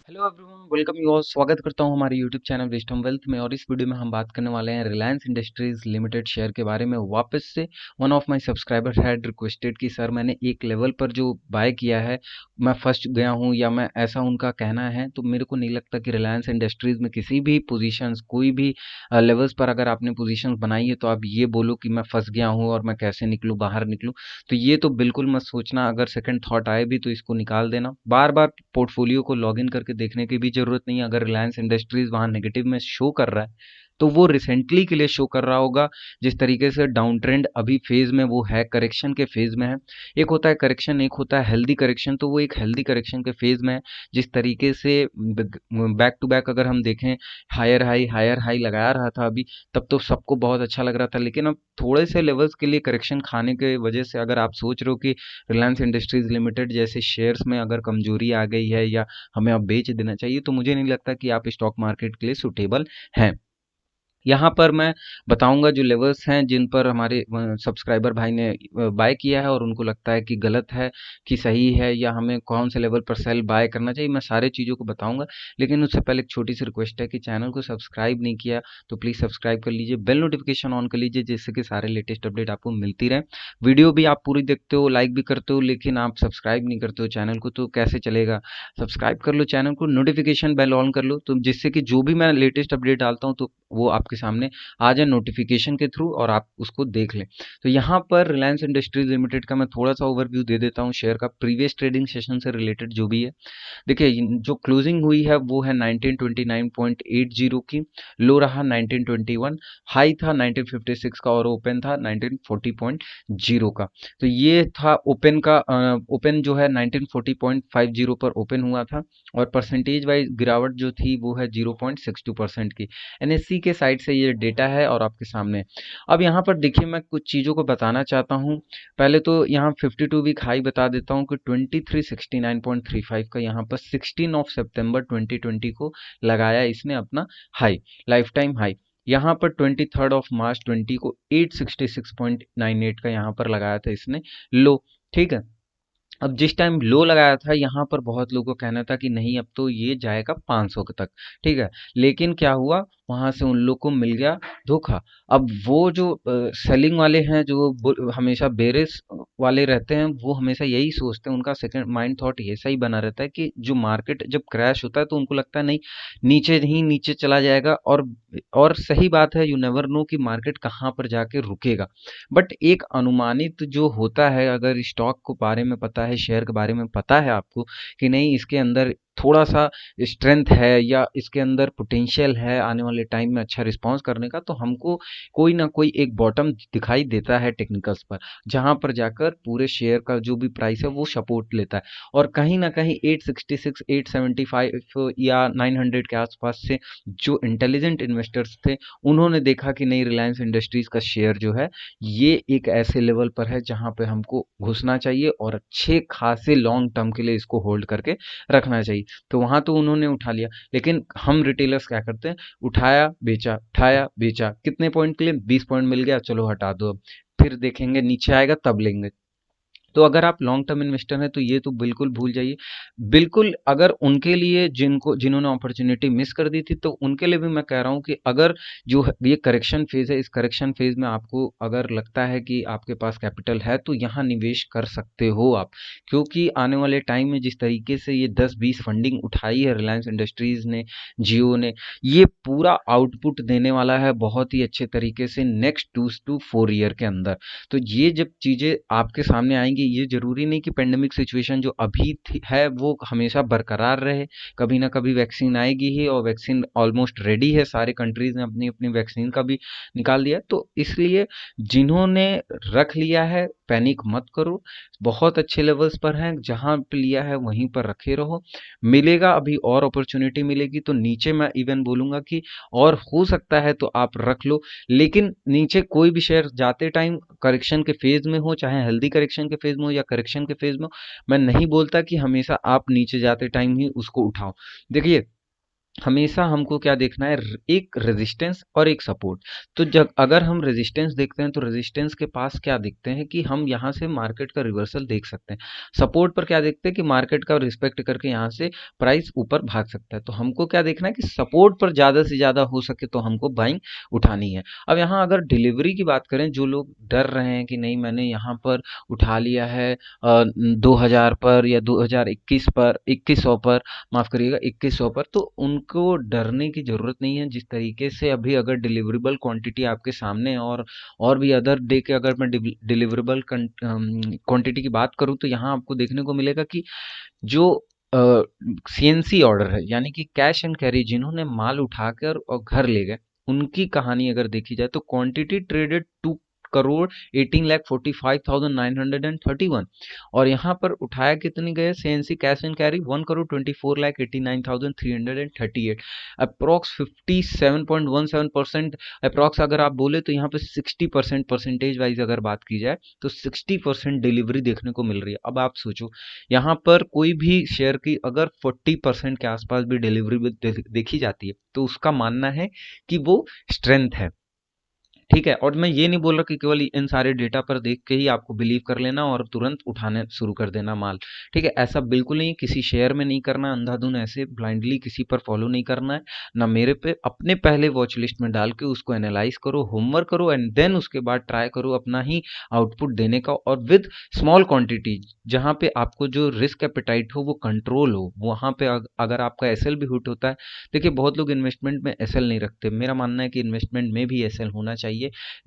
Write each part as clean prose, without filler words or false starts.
Hello everyone, welcome you all. स्वागत करता हूं हमारे यूट्यूब चैनल विजडम वेल्थ में। और इस वीडियो में हम बात करने वाले हैं रिलायंस इंडस्ट्रीज लिमिटेड शेयर के बारे में। वापस से one of my subscriber had requested कि सर मैंने एक लेवल पर जो बाय किया है मैं फंस गया हूं, या मैं ऐसा उनका कहना है। तो मेरे को नहीं लगता कि रिलायंस इंडस्ट्रीज में किसी भी पोजीशंस कोई भी लेवल्स पर अगर आपने पोजीशंस बनाई है तो आप ये बोलो कि मैं फंस गया हूं और मैं कैसे निकलूं, बाहर निकलूं। तो ये तो बिल्कुल मत सोचना। अगर सेकंड थॉट आए भी तो इसको निकाल देना। बार बार पोर्टफोलियो को लॉगिन करके देखने की भी जरूरत नहीं है। अगर रिलायंस इंडस्ट्रीज वहां नेगेटिव में शो कर रहा है तो वो रिसेंटली के लिए शो कर रहा होगा। जिस तरीके से डाउन ट्रेंड अभी फेज में वो है, करेक्शन के फेज में है। एक होता है करेक्शन, एक होता है हेल्दी करेक्शन। तो वो एक हेल्दी करेक्शन के फेज में है। जिस तरीके से बैक टू बैक अगर हम देखें, हायर हाई लगाया रहा था अभी, तब तो सबको बहुत अच्छा लग रहा था। लेकिन अब थोड़े से लेवल्स के लिए करेक्शन खाने के वजह से अगर आप सोच रहे हो कि रिलायंस इंडस्ट्रीज लिमिटेड जैसे शेयर्स में अगर कमजोरी आ गई है या हमें अब बेच देना चाहिए, तो मुझे नहीं लगता कि आप स्टॉक मार्केट के लिए सुटेबल हैं। यहाँ पर मैं बताऊंगा जो लेवल्स हैं जिन पर हमारे सब्सक्राइबर भाई ने बाय किया है और उनको लगता है कि गलत है कि सही है, या हमें कौन से लेवल पर सेल बाय करना चाहिए। मैं सारे चीज़ों को बताऊंगा। लेकिन उससे पहले एक छोटी सी रिक्वेस्ट है कि चैनल को सब्सक्राइब नहीं किया तो प्लीज़ सब्सक्राइब कर लीजिए, बेल नोटिफिकेशन ऑन कर लीजिए, जिससे कि सारे लेटेस्ट अपडेट आपको मिलती रहे। वीडियो भी आप पूरी देखते हो, लाइक भी करते हो, लेकिन आप सब्सक्राइब नहीं करते हो चैनल को, तो कैसे चलेगा। सब्सक्राइब कर लो चैनल को, नोटिफिकेशन बेल ऑन कर लो, तो जिससे कि जो भी मैं लेटेस्ट अपडेट डालता हूँ तो वो आपके सामने आ जाए नोटिफिकेशन के थ्रू और आप उसको देख लें। तो यहाँ पर रिलायंस इंडस्ट्रीज लिमिटेड का मैं थोड़ा सा ओवरव्यू दे देता हूँ शेयर का, प्रीवियस ट्रेडिंग सेशन से रिलेटेड जो भी है। देखिए जो क्लोजिंग हुई है वो है 1929.80 की, लो रहा 1921, हाई था 1956 का और ओपन था 1940.0 का। तो ये था ओपन का। ओपन जो है 1940.50 पर ओपन हुआ था और परसेंटेज वाइज गिरावट जो थी वो है 0.62% की। एनएससी के साइड से ये डेटा है और आपके सामने। अब यहाँ पर देखिए मैं कुछ चीज़ों को बताना चाहता हूँ। पहले तो यहाँ 52 वीक हाई बता देता हूँ कि 2369.35 का यहाँ पर 16 ऑफ सितंबर 2020 को लगाया इसने अपना हाई, लाइफ टाइम हाई। यहाँ पर 23 ऑफ मार्च 20 को 866.98 का यहाँ पर लगाया था इसने लो। ठीक है। अब जिस टाइम लो लगाया था यहाँ पर बहुत लोगों का कहना था कि नहीं अब तो ये जाएगा 500 तक। ठीक है। लेकिन क्या हुआ, वहां से उन लोग को मिल गया धोखा। अब वो जो सेलिंग वाले हैं, जो हमेशा बेरिश वाले रहते हैं, वो हमेशा यही सोचते हैं, उनका सेकंड माइंड थॉट ऐसा ही बना रहता है कि जो मार्केट जब क्रैश होता है तो उनको लगता है नहीं, नीचे ही नीचे चला जाएगा। और सही बात है, यू नेवर नो कि मार्केट कहाँ पर जाके रुकेगा। बट एक अनुमानित जो होता है, अगर स्टॉक को बारे में पता है, शेयर के बारे में पता है आपको कि नहीं इसके अंदर थोड़ा सा स्ट्रेंथ है या इसके अंदर पोटेंशियल है आने वाले टाइम में अच्छा रिस्पांस करने का, तो हमको कोई ना कोई एक बॉटम दिखाई देता है टेक्निकल्स पर, जहां पर जाकर पूरे शेयर का जो भी प्राइस है वो सपोर्ट लेता है। और कहीं ना कहीं 866 875 या 900 के आसपास से जो इंटेलिजेंट इन्वेस्टर्स थे, उन्होंने देखा कि नहीं रिलायंस इंडस्ट्रीज का शेयर जो है ये एक ऐसे लेवल पर है जहां पे हमको घुसना चाहिए और अच्छे खासे लॉन्ग टर्म के लिए इसको होल्ड करके रखना चाहिए। तो वहां तो उन्होंने उठा लिया। लेकिन हम रिटेलर्स क्या करते हैं, उठाया बेचा, कितने पॉइंट के लिए, 20 पॉइंट मिल गया, चलो हटा दो अब, फिर देखेंगे नीचे आएगा तब लेंगे। तो अगर आप लॉन्ग टर्म इन्वेस्टर हैं तो ये तो बिल्कुल भूल जाइए। बिल्कुल अगर उनके लिए जिन्होंने अपॉर्चुनिटी मिस कर दी थी, तो उनके लिए भी मैं कह रहा हूँ कि अगर जो ये करेक्शन फेज है, इस करेक्शन फेज में आपको अगर लगता है कि आपके पास कैपिटल है तो यहाँ निवेश कर सकते हो आप। क्योंकि आने वाले टाइम में जिस तरीके से ये 10-20 फंडिंग उठाई है रिलायंस इंडस्ट्रीज ने, जियो ने, ये पूरा आउटपुट देने वाला है बहुत ही अच्छे तरीके से नेक्स्ट 2 to 4 ईयर के अंदर। तो ये जब चीज़ें आपके सामने आएंगी, ये जरूरी नहीं कि पेंडेमिक सिचुएशन जो अभी है वो हमेशा बरकरार रहे। कभी ना कभी वैक्सीन आएगी ही, और वैक्सीन ऑलमोस्ट रेडी है, सारे कंट्रीज ने अपनी अपनी वैक्सीन का भी निकाल दिया। तो इसलिए जिन्होंने रख लिया है पैनिक मत करो। बहुत अच्छे लेवल्स पर हैं, जहां पे लिया है वहीं पर रखे रहो। मिलेगा अभी और अपॉर्चुनिटी मिलेगी तो नीचे मैं इवन बोलूंगा कि और हो सकता है तो आप रख लो। लेकिन नीचे कोई भी शेयर जाते टाइम करेक्शन के फेज में हो, चाहे हेल्दी करेक्शन के फेज में हो या करेक्शन के फेज में हो, मैं नहीं बोलता कि हमेशा आप नीचे जाते टाइम ही उसको उठाओ। देखिए हमेशा हमको क्या देखना है, एक रेजिस्टेंस और एक सपोर्ट। तो जब अगर हम रेजिस्टेंस देखते हैं तो रेजिस्टेंस के पास क्या देखते हैं कि हम यहाँ से मार्केट का रिवर्सल देख सकते हैं। सपोर्ट पर क्या देखते हैं कि मार्केट का रिस्पेक्ट करके यहाँ से प्राइस ऊपर भाग सकता है। तो हमको क्या देखना है कि सपोर्ट पर ज़्यादा से ज़्यादा हो सके तो हमको बाइंग उठानी है। अब यहाँ अगर डिलीवरी की बात करें, जो लोग डर रहे हैं कि नहीं मैंने यहाँ पर उठा लिया है 2000 पर या 2021 पर 2100 पर, माफ़ करिएगा 2100 पर, तो उनको डरने की ज़रूरत नहीं है। जिस तरीके से अभी अगर डिलीवरेबल क्वांटिटी आपके सामने है और भी अदर डे के अगर मैं डिलीवरेबल क्वांटिटी की बात करूँ तो यहाँ आपको देखने को मिलेगा कि जो सीएनसी ऑर्डर है यानी कि कैश एंड कैरी, जिन्होंने माल उठाकर और घर ले गए, उनकी कहानी अगर देखी जाए तो क्वांटिटी ट्रेडेड 2 करोड़ 18,45,931, और यहाँ पर उठाया कितनी गए CNC cash and carry 1,24,89,338, approx 57.17%। Approx अगर आप बोले तो यहाँ पे 60% परसेंटेज वाइज अगर बात की जाए तो 60% डिलीवरी देखने को मिल रही है। अब आप सोचो, यहाँ पर कोई भी शेयर की अगर 40% के आसपास भी डिलीवरी देखी जाती है तो उसका मानना है कि वो स्ट्रेंथ है। ठीक है, और मैं ये नहीं बोल रहा कि केवल इन सारे डेटा पर देख के ही आपको बिलीव कर लेना और तुरंत उठाने शुरू कर देना माल। ठीक है, ऐसा बिल्कुल नहीं, किसी शेयर में नहीं करना, अंधाधुन ऐसे ब्लाइंडली किसी पर फॉलो नहीं करना है ना। मेरे पे अपने पहले वॉच लिस्ट में डाल के उसको एनालाइज करो, होमवर्क करो, एंड देन उसके बाद ट्राई करो अपना ही आउटपुट देने का, और विद स्मॉल क्वांटिटी, जहाँ पे आपको जो रिस्क एपेटाइट हो वो कंट्रोल हो, वहाँ पे अगर आपका एसएल भी हिट होता है। देखिए बहुत लोग इन्वेस्टमेंट में एसएल नहीं रखते, मेरा मानना है कि इन्वेस्टमेंट में भी एसएल होना चाहिए।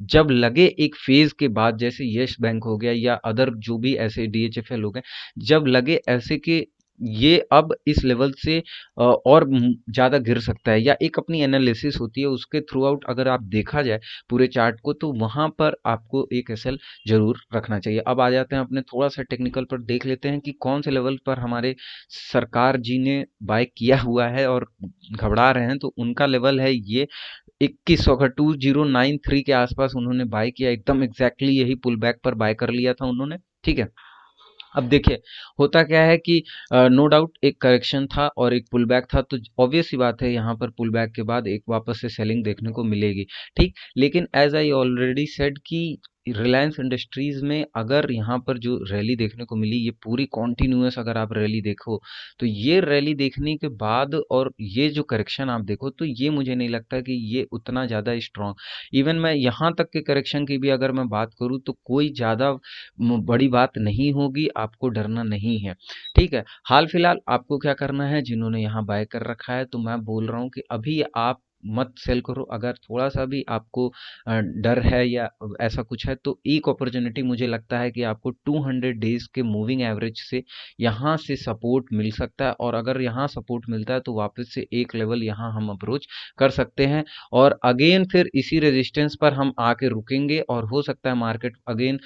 जब लगे एक फेज के बाद, जैसे यस बैंक हो गया या अदर जो भी ऐसे डीएचएफएल हो गए, जब लगे ऐसे कि ये अब इस लेवल से और ज़्यादा गिर सकता है, या एक अपनी एनालिसिस होती है उसके थ्रू आउट अगर आप देखा जाए पूरे चार्ट को, तो वहाँ पर आपको एक एसएल जरूर रखना चाहिए। अब आ जाते हैं अपने थोड़ा सा टेक्निकल पर, देख लेते हैं कि कौन से लेवल पर हमारे सरकार जी ने बाय किया हुआ है और घबरा रहे हैं। तो उनका लेवल है ये 2100 का, 2093 के आसपास उन्होंने बाय किया, एकदम एग्जैक्टली यही पुल बैक पर बाय कर लिया था उन्होंने। ठीक है, अब देखिए होता क्या है कि नो डाउट एक करेक्शन था और एक पुल बैक था, तो ऑब्वियस सी बात है यहाँ पर पुल बैक के बाद एक वापस से सेलिंग देखने को मिलेगी। ठीक, लेकिन एज आई ऑलरेडी सेड कि रिलायंस इंडस्ट्रीज में अगर यहाँ पर जो रैली देखने को मिली, ये पूरी कॉन्टिन्यूअस अगर आप रैली देखो, तो ये रैली देखने के बाद और ये जो करेक्शन आप देखो, तो ये मुझे नहीं लगता कि ये उतना ज़्यादा स्ट्रांग, इवन मैं यहाँ तक के करेक्शन की भी अगर मैं बात करूँ तो कोई ज़्यादा बड़ी बात नहीं होगी, आपको डरना नहीं है। ठीक है, हाल फिलहाल आपको क्या करना है, जिन्होंने यहाँ बाय कर रखा है, तो मैं बोल रहा हूँ कि अभी आप मत सेल करो। अगर थोड़ा सा भी आपको डर है या ऐसा कुछ है, तो एक अपॉर्चुनिटी मुझे लगता है कि आपको 200 डेज के मूविंग एवरेज से यहाँ से सपोर्ट मिल सकता है, और अगर यहाँ सपोर्ट मिलता है तो वापस से एक लेवल यहाँ हम अप्रोच कर सकते हैं, और अगेन फिर इसी रेजिस्टेंस पर हम आके रुकेंगे, और हो सकता है मार्केट अगेन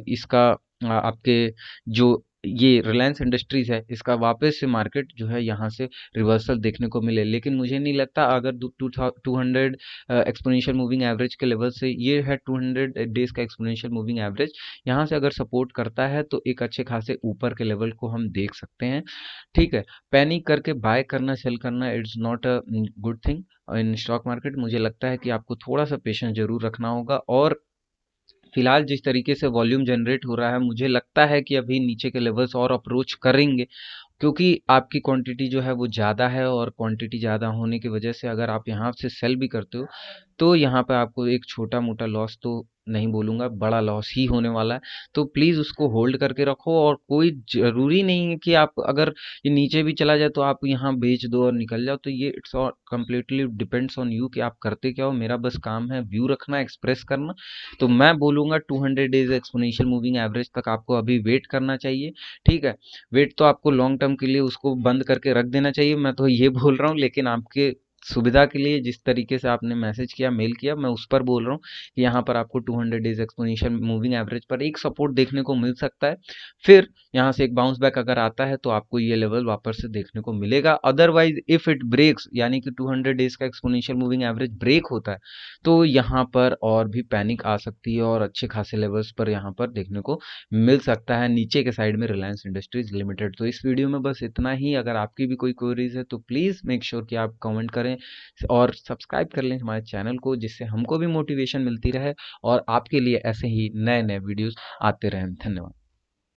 इसका आपके जो ये रिलायंस इंडस्ट्रीज है इसका वापस से मार्केट जो है यहाँ से रिवर्सल देखने को मिले। लेकिन मुझे नहीं लगता, अगर 200 एक्सपोनेंशियल मूविंग एवरेज के लेवल से, ये है 200 डेज का एक्सपोनेंशियल मूविंग एवरेज, यहाँ से अगर सपोर्ट करता है तो एक अच्छे खासे ऊपर के लेवल को हम देख सकते हैं। ठीक है, पैनिक करके बाय करना सेल करना it's not a good thing in stock market. मुझे लगता है कि आपको थोड़ा सा पेशेंस जरूर रखना होगा, और फिलहाल जिस तरीके से वॉल्यूम जनरेट हो रहा है, मुझे लगता है कि अभी नीचे के लेवल्स और अप्रोच करेंगे, क्योंकि आपकी क्वांटिटी जो है वो ज़्यादा है, और क्वांटिटी ज़्यादा होने की वजह से अगर आप यहाँ से सेल भी करते हो तो यहाँ पे आपको एक छोटा मोटा लॉस तो नहीं बोलूँगा, बड़ा लॉस ही होने वाला है। तो प्लीज़ उसको होल्ड करके रखो, और कोई ज़रूरी नहीं है कि आप अगर ये नीचे भी चला जाए तो आप यहाँ बेच दो और निकल जाओ। तो ये it's all completely depends on you कि आप करते क्या हो। मेरा बस काम है व्यू रखना, एक्सप्रेस करना। तो मैं बोलूँगा 200 डेज एक्सपोनेंशियल मूविंग एवरेज तक आपको अभी वेट करना चाहिए। ठीक है, वेट तो आपको लॉन्ग टर्म के लिए उसको बंद करके रख देना चाहिए, मैं तो ये बोल रहा हूँ, लेकिन आपके सुविधा के लिए जिस तरीके से आपने मैसेज किया, मेल किया, मैं उस पर बोल रहा हूँ कि यहाँ पर आपको 200 डेज एक्सपोनेंशियल मूविंग एवरेज पर एक सपोर्ट देखने को मिल सकता है। फिर यहाँ से एक बाउंस बैक अगर आता है तो आपको ये लेवल वापस से देखने को मिलेगा। अदरवाइज इफ इट ब्रेक्स, यानी कि 200 डेज का एक्सपोनेंशियल मूविंग एवरेज ब्रेक होता है तो यहाँ पर और भी पैनिक आ सकती है और अच्छे खासे लेवल्स पर यहाँ पर देखने को मिल सकता है नीचे के साइड में रिलायंस इंडस्ट्रीज लिमिटेड। तो इस वीडियो में बस इतना ही। अगर आपकी भी कोई क्वेरीज है तो प्लीज़ मेक श्योर कि आप कमेंट करें और सब्सक्राइब कर लें हमारे चैनल को, जिससे हमको भी मोटिवेशन मिलती रहे और आपके लिए ऐसे ही नए नए वीडियोस आते रहें। धन्यवाद।